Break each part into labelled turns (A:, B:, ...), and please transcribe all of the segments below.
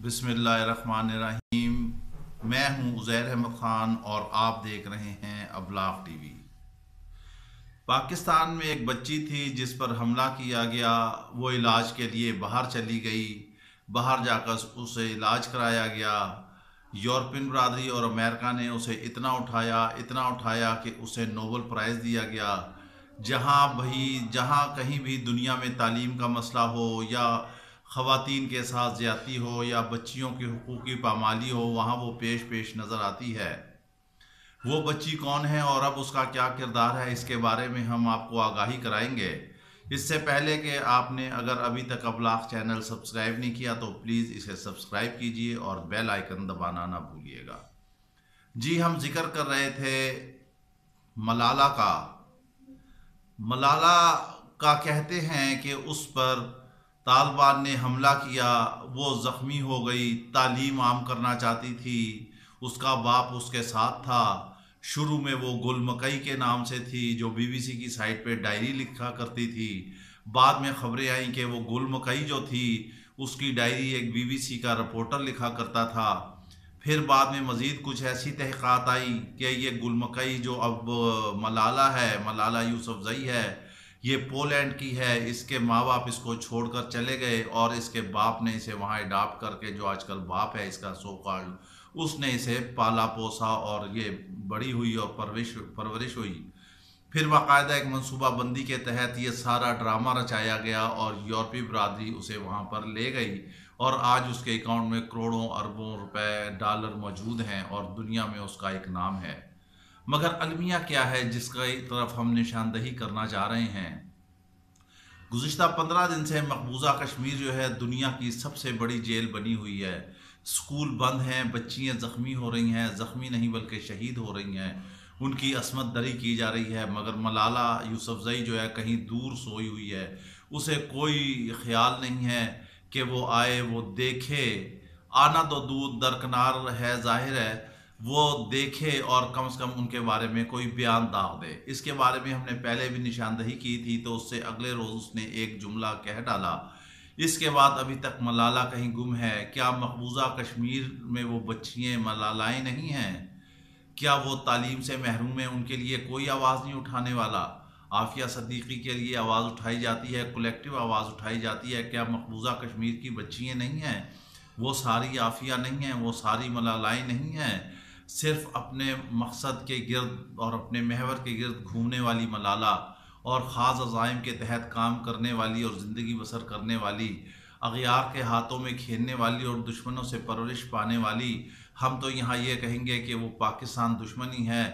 A: बिस्मिल्लाहिर्रहमानिर्रहीम। मैं हूं उज़ैर अहमद ख़ान और आप देख रहे हैं अबलाग टीवी। पाकिस्तान में एक बच्ची थी जिस पर हमला किया गया। वो इलाज के लिए बाहर चली गई। बाहर जाकर उसे इलाज कराया गया। यूरोपियन बरादरी और अमेरिका ने उसे इतना उठाया कि उसे नोबल प्राइज़ दिया गया। जहाँ कहीं भी दुनिया में तालीम का मसला हो या ख़वातीन के साथ ज़्यादती हो या बच्चियों की हुकूक़ की पामाली हो, वहाँ वो पेश नज़र आती है। वो बच्ची कौन है और अब उसका क्या किरदार है, इसके बारे में हम आपको आगाही कराएंगे। इससे पहले कि आपने अगर अभी तक अबलाग चैनल सब्सक्राइब नहीं किया तो प्लीज़ इसे सब्सक्राइब कीजिए और बेल आइकन दबाना ना भूलिएगा। जी, हम जिक्र कर रहे थे मलाला का। मलाला का कहते हैं कि उस पर तालिबान ने हमला किया, वो ज़ख्मी हो गई, तालीम आम करना चाहती थी, उसका बाप उसके साथ था। शुरू में वो गुल मकई के नाम से थी जो बीबीसी की साइट पे डायरी लिखा करती थी। बाद में खबरें आई कि वो गुल मकई जो थी उसकी डायरी एक बीबीसी का रिपोर्टर लिखा करता था। फिर बाद में मज़ीद कुछ ऐसी तहक़ीक़ात आई कि ये गुल मकई जो अब मलाला है, मलाला यूसुफ़ज़ई है, ये पोलैंड की है। इसके माँ बाप इसको छोड़कर चले गए और इसके बाप ने इसे वहाँ अडॉप्ट करके, जो आजकल बाप है इसका सो कॉल्ड, उसने इसे पाला पोसा और ये बड़ी हुई और परवरिश हुई। फिर बाकायदा एक मनसूबाबंदी के तहत ये सारा ड्रामा रचाया गया और यूरोपीय बरादरी उसे वहाँ पर ले गई और आज उसके अकाउंट में करोड़ों अरबों रुपए डॉलर मौजूद हैं और दुनिया में उसका एक नाम है। मगर अलमिया क्या है जिसकी तरफ हम निशानदही करना चाह रहे हैं। गुज़िश्ता 15 दिन से मकबूजा कश्मीर जो है दुनिया की सबसे बड़ी जेल बनी हुई है। स्कूल बंद हैं, बच्चियाँ ज़ख्मी हो रही हैं, ज़ख्मी नहीं बल्कि शहीद हो रही हैं, उनकी असमत दरी की जा रही है। मगर मलाला यूसुफ़ज़ई जो है कहीं दूर सोई हुई है, उसे कोई ख्याल नहीं है कि वो आए, वो देखे। आना तो दूर दरकिनार है, ज़ाहिर है वो देखे और कम से कम उनके बारे में कोई बयान दाग दे। इसके बारे में हमने पहले भी निशानदही की थी, तो उससे अगले रोज़ उसने एक जुमला कह डाला। इसके बाद अभी तक मलाला कहीं गुम है। क्या मकबूजा कश्मीर में वो बच्चियाँ मलालाएँ नहीं हैं? क्या वो तालीम से महरूम है? उनके लिए कोई आवाज़ नहीं उठाने वाला? आफिया सदीकी के लिए आवाज़ उठाई जाती है, कलेक्टिव आवाज़ उठाई जाती है। क्या मकबूजा कश्मीर की बच्चियाँ नहीं हैं? वो सारी आफिया नहीं हैं, वो सारी मलालाएँ नहीं हैं। सिर्फ अपने मकसद के गिर्द और अपने महवर के गिर्द घूमने वाली मलाला और ख़ास अज़ाइम के तहत काम करने वाली और ज़िंदगी बसर करने वाली, अग़यार के हाथों में खेलने वाली और दुश्मनों से परवरिश पाने वाली। हम तो यहाँ ये कहेंगे कि वो पाकिस्तान दुश्मनी है।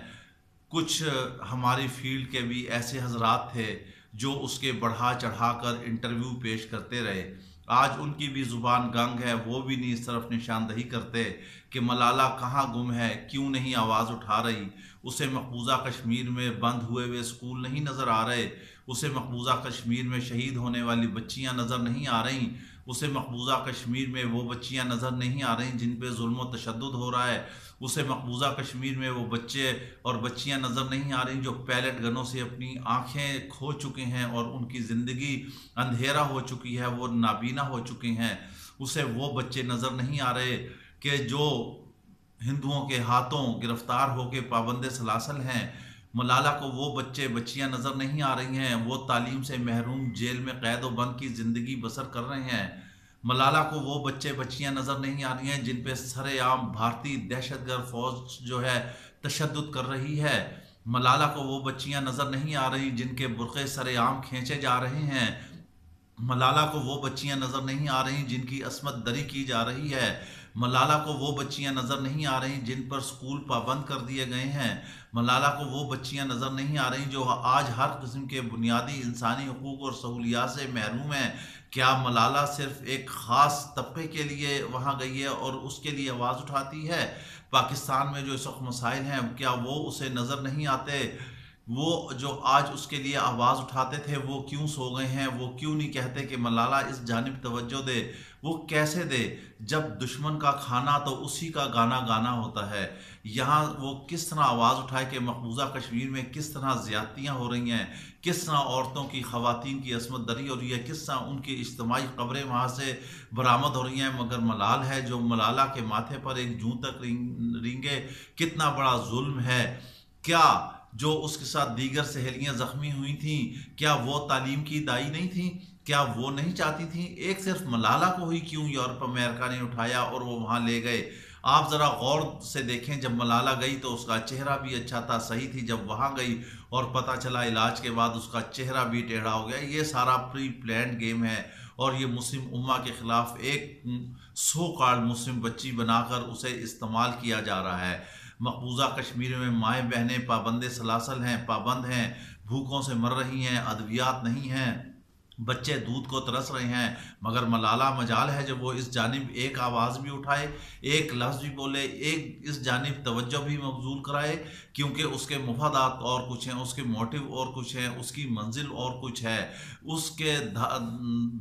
A: कुछ हमारी फील्ड के भी ऐसे हजरात थे जो उसके बढ़ा चढ़ा कर इंटरव्यू पेश करते रहे। आज उनकी भी ज़ुबान गंग है, वो भी नहीं इस तरफ निशानदही करते कि मलाला कहाँ गुम है, क्यों नहीं आवाज़ उठा रही। उसे मकबूजा कश्मीर में बंद हुए स्कूल नहीं नज़र आ रहे, उसे मकबूजा कश्मीर में शहीद होने वाली बच्चियाँ नज़र नहीं आ रही, उसे मकबूजा कश्मीर में वो बच्चियाँ नज़र नहीं आ रही जिन पे जुल्म व तशद्दुद हो रहा है, उसे मकबूजा कश्मीर में वो बच्चे और बच्चियाँ नज़र नहीं आ रही जो पैलेट गनों से अपनी आँखें खो चुके हैं और उनकी ज़िंदगी अंधेरा हो चुकी है, वो नाबीना हो चुके हैं। उसे वो बच्चे नज़र नहीं आ रहे कि जो हिंदुओं के हाथों गिरफ्तार होकर पाबंद सलासल हैं। मलाला को वो बच्चे बच्चियां नज़र नहीं आ रही हैं, वो तालीम से महरूम जेल में कैद व बंद की ज़िंदगी बसर कर रहे हैं। मलाला को वो बच्चे बच्चियां नज़र नहीं आ रही हैं जिन पे सरेआम भारतीय दहशतगर्द फौज जो है तशद्दुद कर रही है। मलाला को वो बच्चियां नज़र नहीं आ रही जिनके बुर्क़े सरेआम खींचे जा रहे हैं। मलाला को वो बच्चियां नज़र नहीं आ रही जिनकी असमत दरी की जा रही है। मलाला को वो बच्चियां नज़र नहीं आ रही जिन पर स्कूल पाबंद कर दिए गए हैं। मलाला को वो बच्चियां नज़र नहीं आ रही जो आज हर किस्म के बुनियादी इंसानी हुकूक़ और सहूलियात से महरूम हैं। क्या मलाला सिर्फ एक ख़ास तबके के लिए वहाँ गई है और उसके लिए आवाज़ उठाती है? पाकिस्तान में जो इस वक्त मसाइल हैं, क्या वो उसे नज़र नहीं आते? وہ جو آج اس کے لیے آواز اٹھاتے تھے وہ کیوں سو گئے ہیں؟ وہ کیوں نہیں کہتے کہ ملالہ اس جانب توجہ دے؟ وہ کیسے دے جب دشمن کا کھانا تو اسی کا گانا گانا ہوتا ہے؟ یہاں وہ کس طرح آواز اٹھائے کہ مقبوضہ کشمیر میں کس طرح زیادتیاں ہو رہی ہیں، کس طرح عورتوں کی، خواتین کی عصمت دری ہو رہی ہے، کس طرح ان کی اجتماعی قبریں وہاں سے برآمد ہو رہی ہیں، مگر ملال ہے جو ملالہ کے ماتھے پر ایک جوں تک رینگے، کتنا بڑا ظلم ہے! کیا جو اس کے ساتھ دیگر سہیلیاں زخمی ہوئی تھیں، کیا وہ تعلیم کی دائی نہیں تھیں؟ کیا وہ نہیں چاہتی تھیں؟ ایک صرف ملالہ کو ہی کیوں یورپ امریکہ نے اٹھایا اور وہ وہاں لے گئے؟ آپ ذرا غور سے دیکھیں، جب ملالہ گئی تو اس کا چہرہ بھی اچھا تھا، صحیح تھی، جب وہاں گئی اور پتہ چلا علاج کے بعد اس کا چہرہ بھی ٹیڑھا ہو گیا۔ یہ سارا پری پلانڈ گیم ہے اور یہ مسلم امہ کے خلاف ایک سو کارڈ مسلم بچی بنا کر اسے استعمال کیا جا رہا ہے۔ مقبوضہ کشمیر میں مائیں بہنیں پابند سلاسل ہیں، پابند ہیں، بھوکوں سے مر رہی ہیں، ادویات نہیں ہیں، بچے دودھ کو ترس رہے ہیں، مگر ملالہ مجال ہے جب وہ اس جانب ایک آواز بھی اٹھائے، ایک لفظ بھی بولے، ایک اس جانب توجہ بھی مبذول کرائے، کیونکہ اس کے مفادات اور کچھ ہیں، اس کے موٹیو اور کچھ ہیں، اس کی منزل اور کچھ ہے، اس کے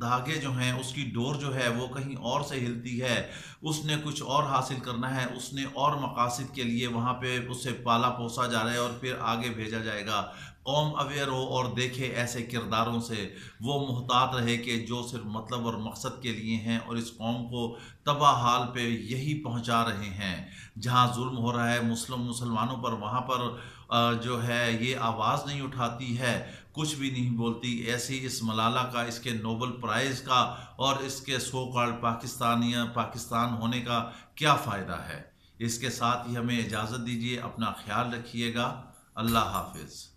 A: دھاگے جو ہیں، اس کی ڈور جو ہے وہ کہیں اور سے ہلتی ہے، اس نے کچھ اور حاصل کرنا ہے، اس نے اور مقاصد کے لیے وہاں پہ اسے پالا پوسا جا رہا ہے اور پھر آگے بھیجا جائے گا۔ قوم اویئر ہو اور دیکھے ایسے کرداروں سے، وہ محتاط رہے کہ جو صرف مطلب اور مقصد کے لیے ہیں اور اس قوم کو تباہ حال پہ یہی پہنچا رہے ہیں۔ جہاں ظلم ہو رہا ہے مسلمانوں پر، وہاں پر جو ہے یہ آواز نہیں اٹھاتی ہے، کچھ بھی نہیں بولتی۔ ایسی اس ملالہ کا، اس کے نوبل پرائز کا اور اس کے سو کالڈ پاکستان ہونے کا کیا فائدہ ہے؟ اس کے ساتھ ہی ہمیں اجازت دیجیے، اپنا خیال رکھیے گا، اللہ حافظ۔